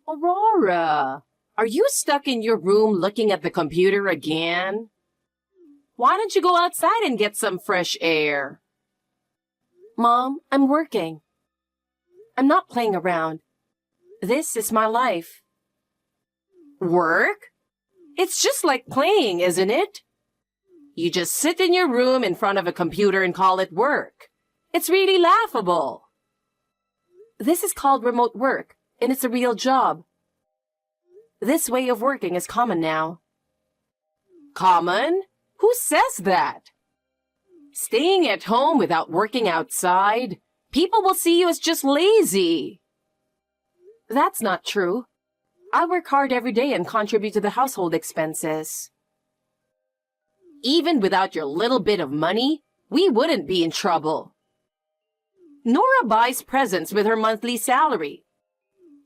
Aurora, are you stuck in your room looking at the computer again? Why don't you go outside and get some fresh air? Mom, I'm working. I'm not playing around. This is my life. Work? It's just like playing, isn't it? You just sit in your room in front of a computer and call it work. It's really laughable. This is called remote work, and it's a real job. This way of working is common now. Common? Who says that? Staying at home without working outside, people will see you as just lazy. That's not true. I work hard every day and contribute to the household expenses. Even without your little bit of money, we wouldn't be in trouble. Nora buys presents with her monthly salary.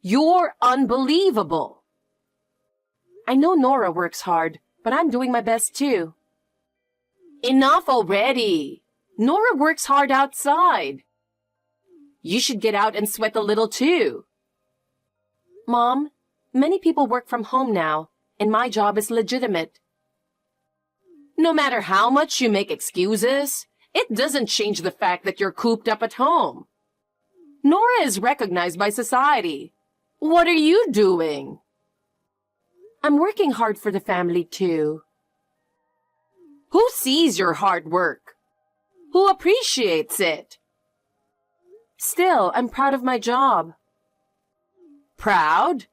You're unbelievable. I know Nora works hard, but I'm doing my best too. Enough already. Nora works hard outside. You should get out and sweat a little too. Mom, many people work from home now, and my job is legitimate. No matter how much you make excuses, it doesn't change the fact that you're cooped up at home. Nora is recognized by society. What are you doing? I'm working hard for the family too. Who sees your hard work? Who appreciates it? Still, I'm proud of my job. Proud?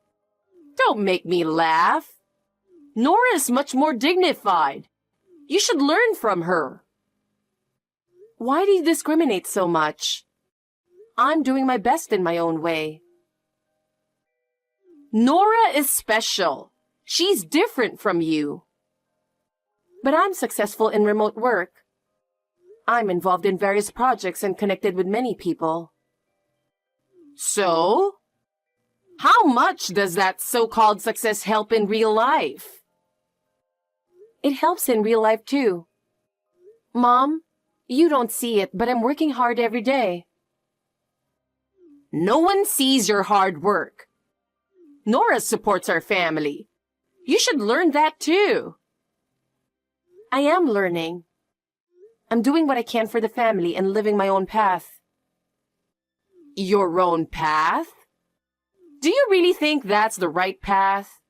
Don't make me laugh. Nora is much more dignified. You should learn from her. Why do you discriminate so much? I'm doing my best in my own way. Nora is special. She's different from you. But I'm successful in remote work. I'm involved in various projects and connected with many people. So? How much does that so-called success help in real life? It helps in real life too. Mom, you don't see it, but I'm working hard every day. No one sees your hard work. Nora supports our family. You should learn that too. I am learning. I'm doing what I can for the family and living my own path. Your own path? Do you really think that's the right path?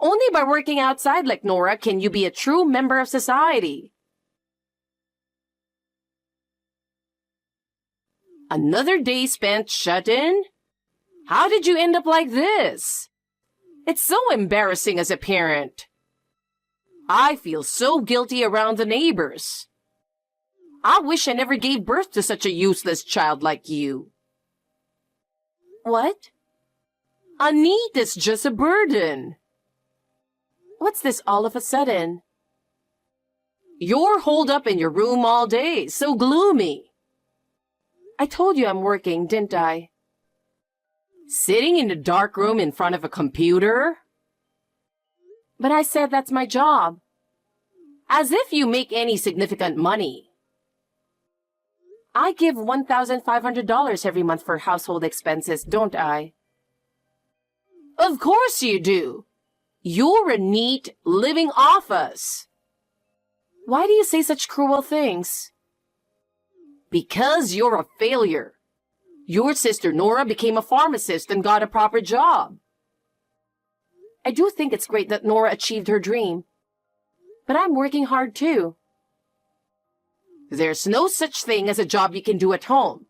Only by working outside like Nora can you be a true member of society. Another day spent shut in? How did you end up like this? It's so embarrassing as a parent. I feel so guilty around the neighbors. I wish I never gave birth to such a useless child like you. What? A need is just a burden. What's this all of a sudden? You're holed up in your room all day, so gloomy. I told you I'm working, didn't I? Sitting in a dark room in front of a computer? But I said that's my job. As if you make any significant money. I give $1,500 every month for household expenses, don't I? Of course you do. You're a neat living off us. Why do you say such cruel things? Because you're a failure. Your sister Nora became a pharmacist and got a proper job. I do think it's great that Nora achieved her dream. But I'm working hard too. There's no such thing as a job you can do at home.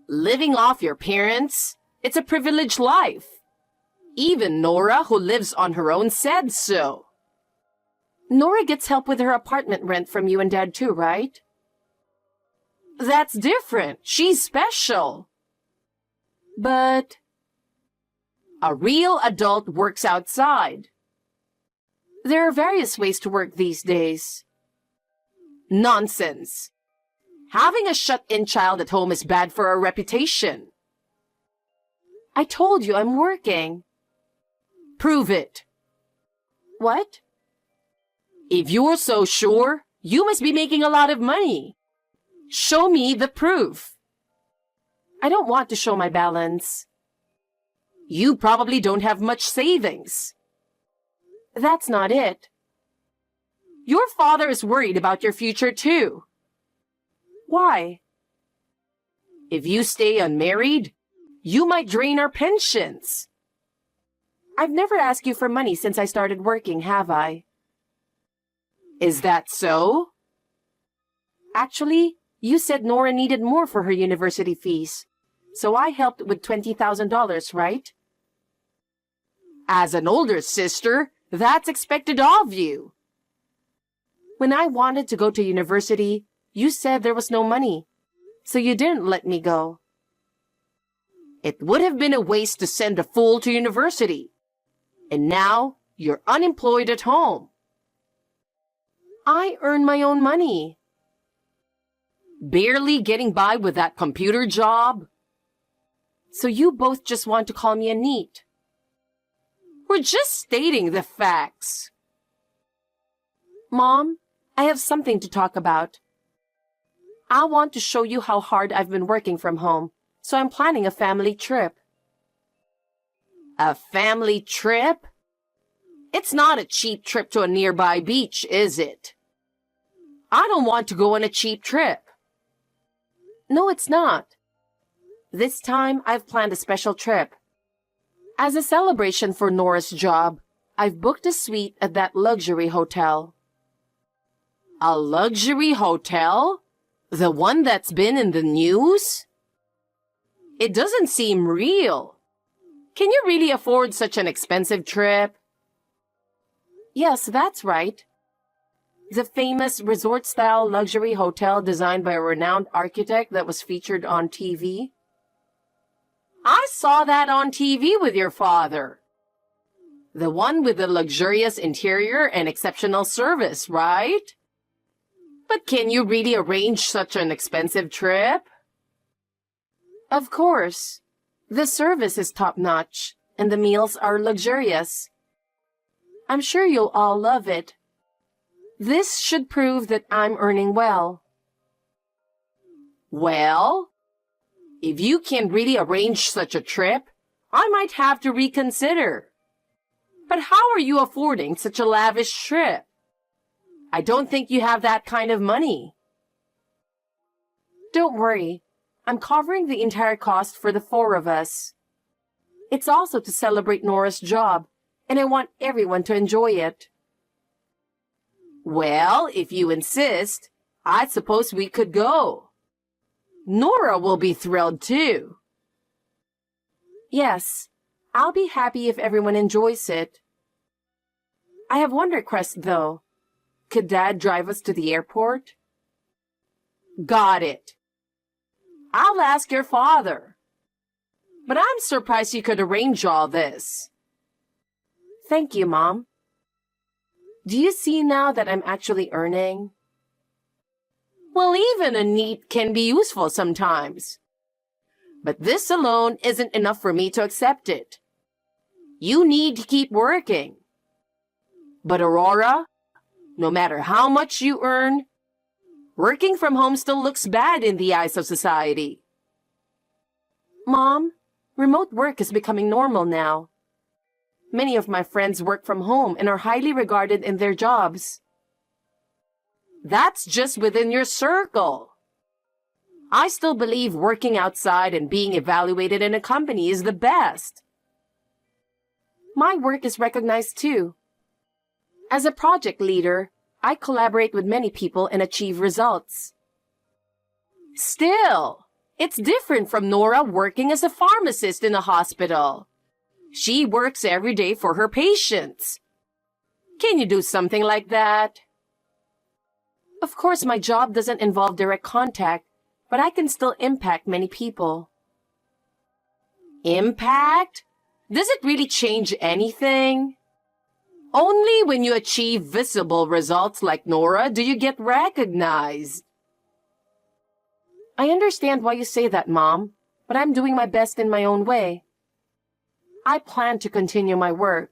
Living off your parents, it's a privileged life. Even Nora, who lives on her own, said so. Nora gets help with her apartment rent from you and Dad too, right? That's different. She's special. But a real adult works outside. There are various ways to work these days. Nonsense. Having a shut-in child at home is bad for our reputation. I told you I'm working. Prove it. What? If you're so sure, you must be making a lot of money. Show me the proof. I don't want to show my balance. You probably don't have much savings. That's not it. Your father is worried about your future too. Why? If you stay unmarried, you might drain our pensions. I've never asked you for money since I started working, have I? Is that so? Actually, you said Nora needed more for her university fees, so I helped with $20,000, right? As an older sister, that's expected of you. When I wanted to go to university, you said there was no money, so you didn't let me go. It would have been a waste to send a fool to university. And now you're unemployed at home. I earn my own money. Barely getting by with that computer job. So you both just want to call me a NEET. We're just stating the facts. Mom, I have something to talk about. I want to show you how hard I've been working from home, so I'm planning a family trip. A family trip? It's not a cheap trip to a nearby beach, is it? I don't want to go on a cheap trip. No, it's not. This time, I've planned a special trip. As a celebration for Nora's job, I've booked a suite at that luxury hotel. A luxury hotel? The one that's been in the news? It doesn't seem real. Can you really afford such an expensive trip? Yes, that's right. The famous resort-style luxury hotel designed by a renowned architect that was featured on TV. I saw that on TV with your father. The one with the luxurious interior and exceptional service, right? But can you really arrange such an expensive trip? Of course. The service is top-notch, and the meals are luxurious. I'm sure you'll all love it. This should prove that I'm earning well. Well, if you can really arrange such a trip, I might have to reconsider. But how are you affording such a lavish trip? I don't think you have that kind of money. Don't worry. I'm covering the entire cost for the 4 of us. It's also to celebrate Nora's job, and I want everyone to enjoy it. Well, if you insist, I suppose we could go. Nora will be thrilled too. Yes, I'll be happy if everyone enjoys it. I have one request, though. Could Dad drive us to the airport? Got it. I'll ask your father. But I'm surprised you could arrange all this. Thank you, Mom. Do you see now that I'm actually earning? Well, even a NEET can be useful sometimes. But this alone isn't enough for me to accept it. You need to keep working. But Aurora, no matter how much you earn, working from home still looks bad in the eyes of society. Mom, remote work is becoming normal now. Many of my friends work from home and are highly regarded in their jobs. That's just within your circle. I still believe working outside and being evaluated in a company is the best. My work is recognized too. As a project leader, I collaborate with many people and achieve results. Still, it's different from Nora working as a pharmacist in a hospital. She works every day for her patients. Can you do something like that? Of course, my job doesn't involve direct contact, but I can still impact many people. Impact? Does it really change anything? Only when you achieve visible results like Nora do you get recognized. I understand why you say that, Mom, but I'm doing my best in my own way. I plan to continue my work.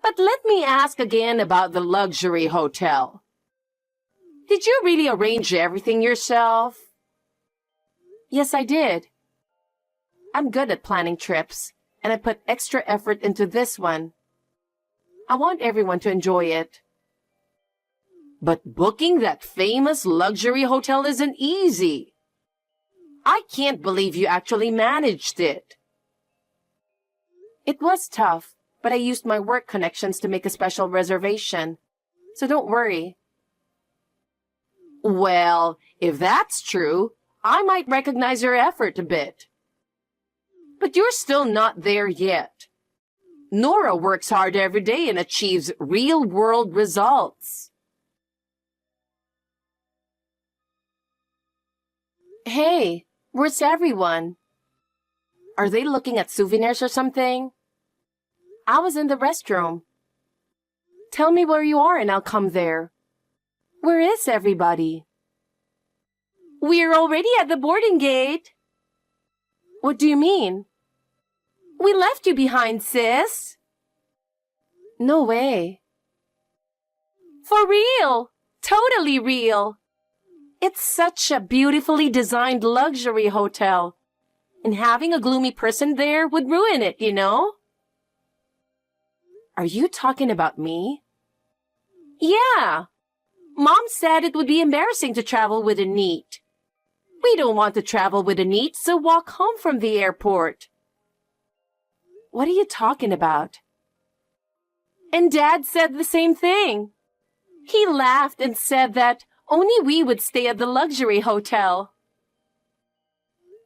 But let me ask again about the luxury hotel. Did you really arrange everything yourself? Yes, I did. I'm good at planning trips, and I put extra effort into this one. I want everyone to enjoy it. But booking that famous luxury hotel isn't easy. I can't believe you actually managed it. It was tough, but I used my work connections to make a special reservation. So don't worry. Well, if that's true, I might recognize your effort a bit. But you're still not there yet. Nora works hard every day and achieves real-world results. Hey, where's everyone? Are they looking at souvenirs or something? I was in the restroom. Tell me where you are and I'll come there. Where is everybody? We're already at the boarding gate. What do you mean? We left you behind, sis. No way. For real. Totally real. It's such a beautifully designed luxury hotel. And having a gloomy person there would ruin it, you know? Are you talking about me? Yeah. Mom said it would be embarrassing to travel with a NEET. We don't want to travel with a NEET, so walk home from the airport. What are you talking about? And Dad said the same thing. He laughed and said that only we would stay at the luxury hotel.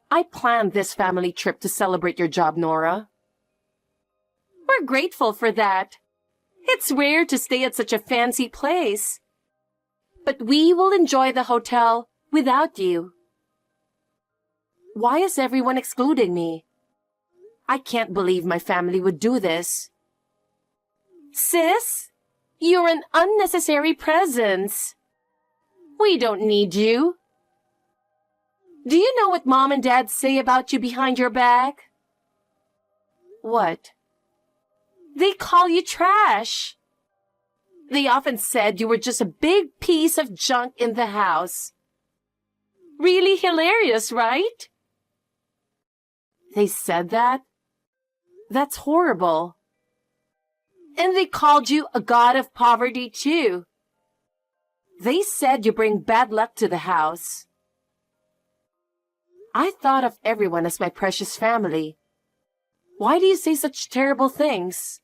I planned this family trip to celebrate your job, Nora. We're grateful for that. It's rare to stay at such a fancy place. But we will enjoy the hotel without you. Why is everyone excluding me? I can't believe my family would do this. Sis, you're an unnecessary presence. We don't need you. Do you know what Mom and Dad say about you behind your back? What? They call you trash. They often said you were just a big piece of junk in the house. Really hilarious, right? They said that? That's horrible. And they called you a god of poverty, too. They said you bring bad luck to the house. I thought of everyone as my precious family. Why do you say such terrible things?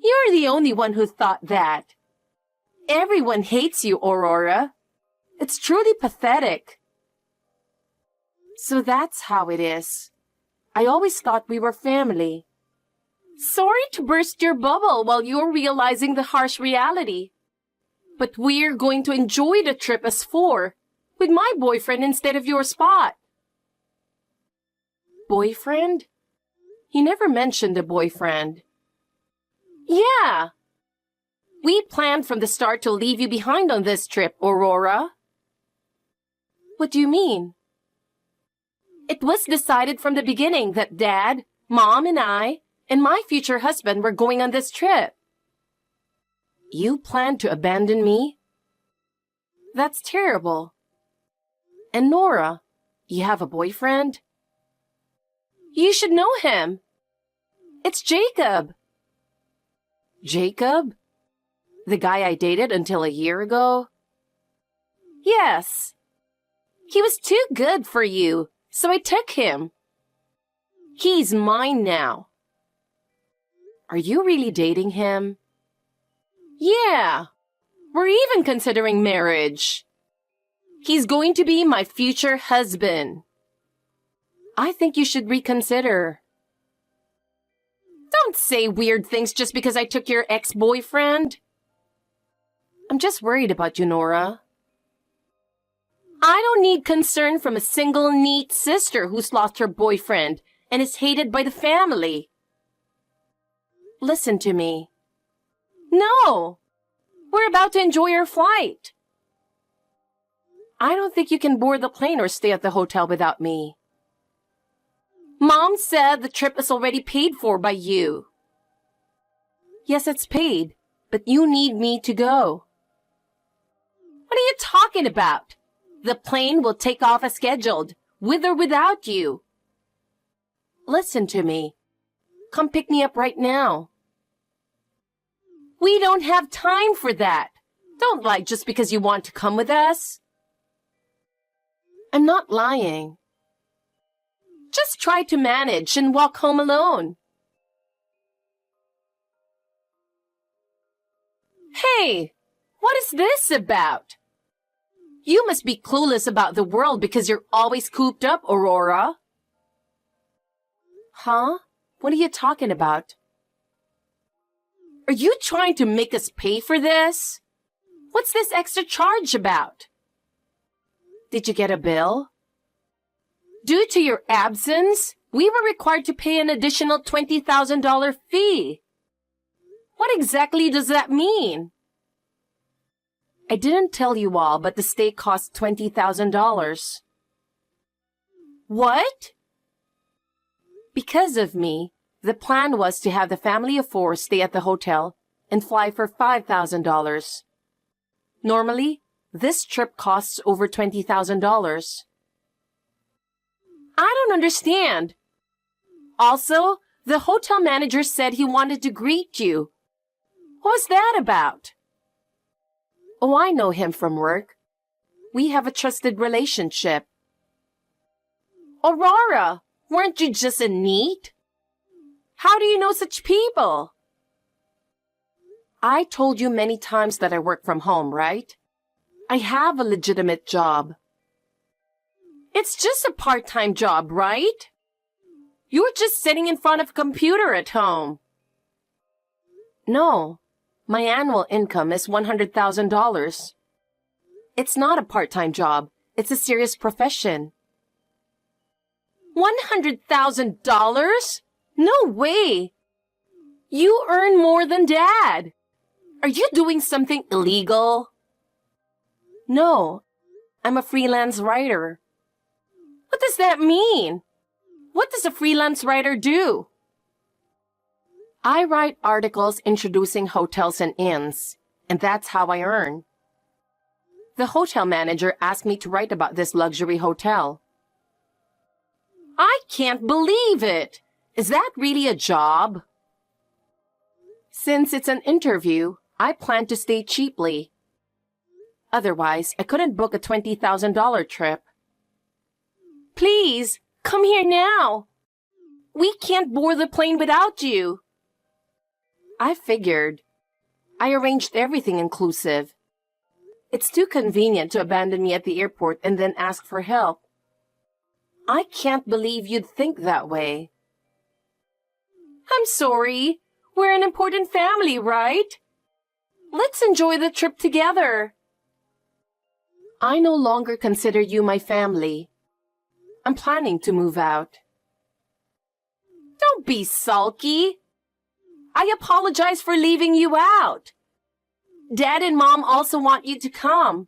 You're the only one who thought that. Everyone hates you, Aurora. It's truly pathetic. So that's how it is. I always thought we were family. Sorry to burst your bubble while you're realizing the harsh reality. But we're going to enjoy the trip as four, with my boyfriend instead of your spot. Boyfriend? You never mentioned a boyfriend. Yeah. We planned from the start to leave you behind on this trip, Aurora. What do you mean? It was decided from the beginning that Dad, Mom, and I, and my future husband were going on this trip. You planned to abandon me? That's terrible. And Nora, you have a boyfriend? You should know him. It's Jacob. Jacob? The guy I dated until a year ago? Yes. He was too good for you, so I took him. He's mine now. Are you really dating him? Yeah. We're even considering marriage. He's going to be my future husband. I think you should reconsider. Don't say weird things just because I took your ex-boyfriend. I'm just worried about you, Nora. I don't need concern from a single neat sister who's lost her boyfriend and is hated by the family. Listen to me. No. We're about to enjoy our flight. I don't think you can board the plane or stay at the hotel without me. Mom said the trip is already paid for by you. Yes, it's paid, but you need me to go. What are you talking about? The plane will take off as scheduled, with or without you. Listen to me. Come pick me up right now. We don't have time for that. Don't lie just because you want to come with us. I'm not lying. Just try to manage and walk home alone. Hey, what is this about? You must be clueless about the world because you're always cooped up, Aurora. Huh? What are you talking about? Are you trying to make us pay for this? What's this extra charge about? Did you get a bill? Due to your absence, we were required to pay an additional $20,000 fee. What exactly does that mean? I didn't tell you all, but the stay cost $20,000. What? Because of me, the plan was to have the family of four stay at the hotel and fly for $5,000. Normally, this trip costs over $20,000. I don't understand. Also, the hotel manager said he wanted to greet you. What was that about? Oh, I know him from work. We have a trusted relationship. Aurora, weren't you just a NEET? How do you know such people? I told you many times that I work from home, right? I have a legitimate job. It's just a part-time job, right? You're just sitting in front of a computer at home. No, my annual income is $100,000. It's not a part-time job. It's a serious profession. $100,000? No way! You earn more than Dad. Are you doing something illegal? No, I'm a freelance writer. What does that mean? What does a freelance writer do? I write articles introducing hotels and inns, and that's how I earn. The hotel manager asked me to write about this luxury hotel. I can't believe it! Is that really a job? Since it's an interview, I plan to stay cheaply. Otherwise, I couldn't book a $20,000 trip. Please, come here now. We can't board the plane without you. I figured. I arranged everything inclusive. It's too convenient to abandon me at the airport and then ask for help. I can't believe you'd think that way. I'm sorry. We're an important family, right? Let's enjoy the trip together. I no longer consider you my family. I'm planning to move out. Don't be sulky. I apologize for leaving you out. Dad and Mom also want you to come.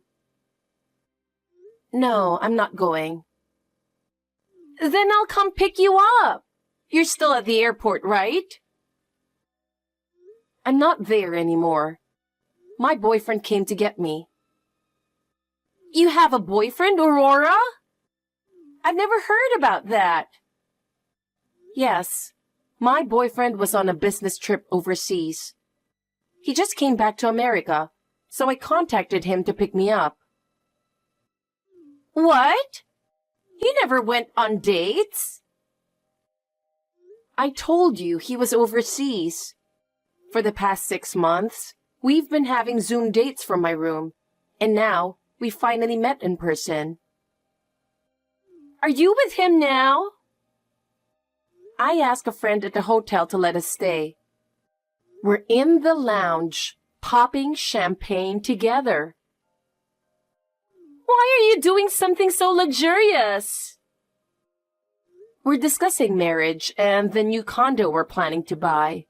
No, I'm not going. Then I'll come pick you up. You're still at the airport, right? I'm not there anymore. My boyfriend came to get me. You have a boyfriend, Aurora? I've never heard about that. Yes, my boyfriend was on a business trip overseas. He just came back to America, so I contacted him to pick me up. What? You never went on dates? I told you he was overseas. For the past 6 months, we've been having Zoom dates from my room, and now we finally met in person. Are you with him now? I asked a friend at the hotel to let us stay. We're in the lounge, popping champagne together. Why are you doing something so luxurious? We're discussing marriage and the new condo we're planning to buy.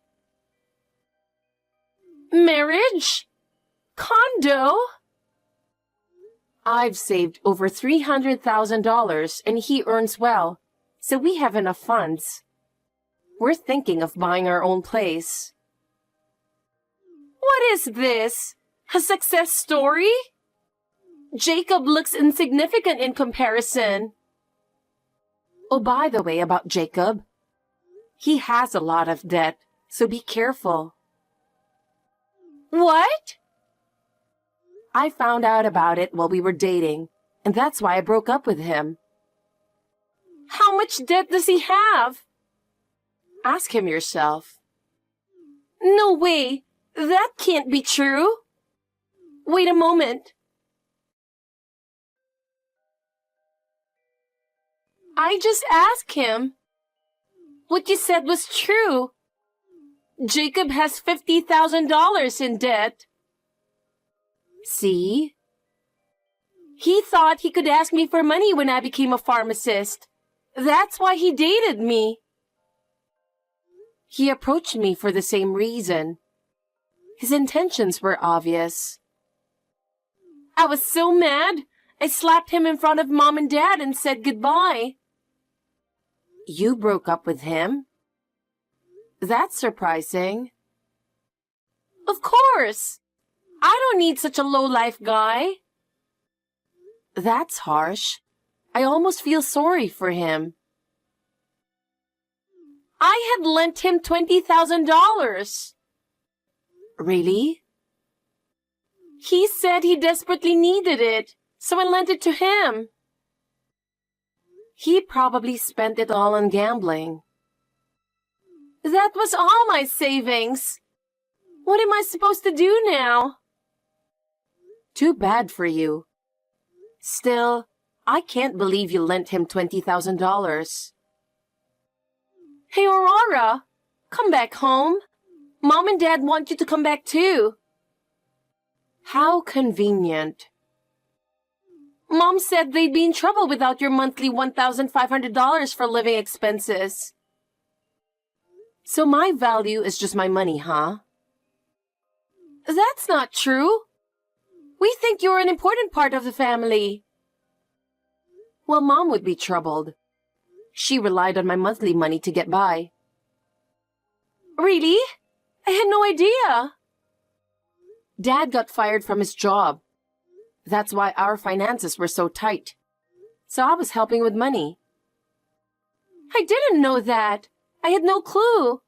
Marriage? Condo? I've saved over $300,000 and he earns well, so we have enough funds. We're thinking of buying our own place. What is this? A success story? Jacob looks insignificant in comparison. Oh, by the way, about Jacob, He has a lot of debt, so be careful. What? I found out about it while we were dating, and that's why I broke up with him. How much debt does he have? Ask him yourself. No way. That can't be true. Wait a moment. I just asked him. What you said was true. Jacob has $50,000 in debt. See? He thought he could ask me for money when I became a pharmacist. That's why he dated me. He approached me for the same reason. His intentions were obvious. I was so mad, I slapped him in front of Mom and Dad and said goodbye. You broke up with him? That's surprising. Of course. I don't need such a low-life guy. That's harsh. I almost feel sorry for him. I had lent him $20,000. Really? He said he desperately needed it, so I lent it to him. He probably spent it all on gambling. That was all my savings. What am I supposed to do now? Too bad for you. Still, I can't believe you lent him $20,000. Hey, Aurora, come back home. Mom and Dad want you to come back too. How convenient. Mom said they'd be in trouble without your monthly $1,500 for living expenses. So my value is just my money, huh? That's not true. We think you're an important part of the family. Well, Mom would be troubled. She relied on my monthly money to get by. Really? I had no idea. Dad got fired from his job. That's why our finances were so tight. So I was helping with money. I didn't know that. I had no clue.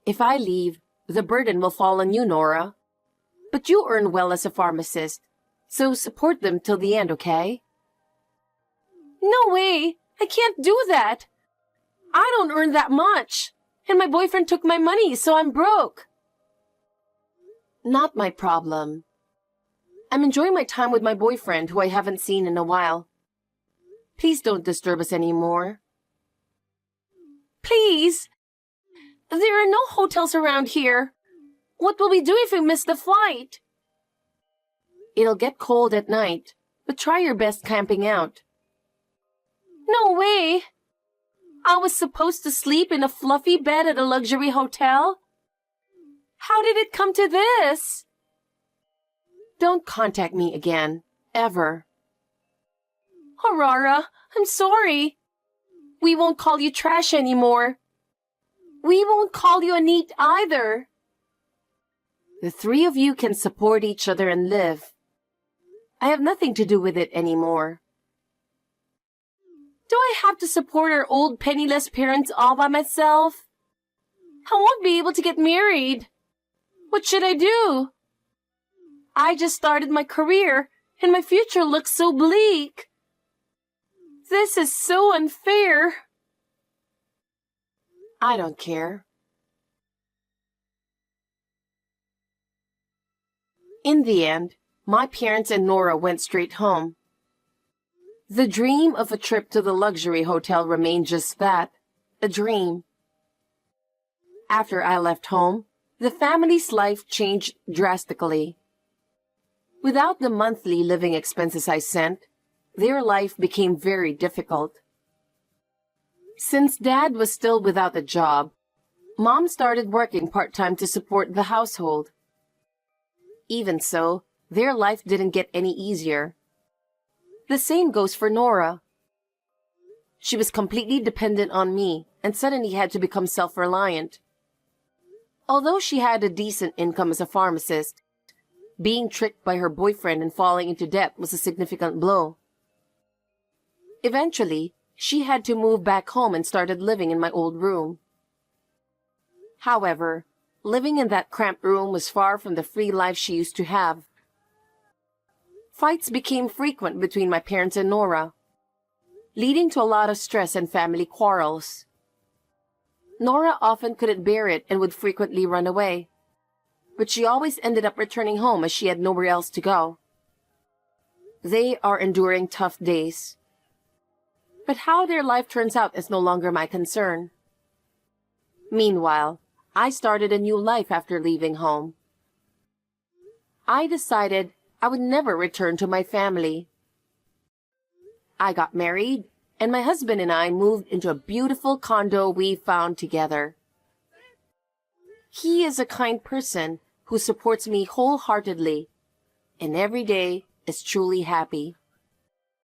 If I leave, the burden will fall on you, Nora. But you earn well as a pharmacist, so support them till the end, okay? No way. I can't do that. I don't earn that much. And my boyfriend took my money, so I'm broke. Not my problem. I'm enjoying my time with my boyfriend, who I haven't seen in a while. Please don't disturb us anymore. Please. There are no hotels around here. What will we do if we miss the flight? It'll get cold at night, but try your best camping out. No way. I was supposed to sleep in a fluffy bed at a luxury hotel. How did it come to this? Don't contact me again, ever. Aurora, I'm sorry. We won't call you trash anymore. We won't call you a neat either. The three of you can support each other and live. I have nothing to do with it anymore. Do I have to support our old penniless parents all by myself? I won't be able to get married. What should I do? I just started my career, and my future looks so bleak. This is so unfair. I don't care. In the end, my parents and Nora went straight home. The dream of a trip to the luxury hotel remained just that, a dream. After I left home, the family's life changed drastically. Without the monthly living expenses I sent, their life became very difficult. Since Dad was still without a job, Mom started working part-time to support the household. Even so, their life didn't get any easier. The same goes for Nora. She was completely dependent on me and suddenly had to become self-reliant. Although she had a decent income as a pharmacist, being tricked by her boyfriend and falling into debt was a significant blow. Eventually, she had to move back home and started living in my old room. However, living in that cramped room was far from the free life she used to have. Fights became frequent between my parents and Nora, leading to a lot of stress and family quarrels. Nora often couldn't bear it and would frequently run away, but she always ended up returning home as she had nowhere else to go. They are enduring tough days. But how their life turns out is no longer my concern. Meanwhile, I started a new life after leaving home. I decided I would never return to my family. I got married, and my husband and I moved into a beautiful condo we found together. He is a kind person who supports me wholeheartedly, and every day is truly happy.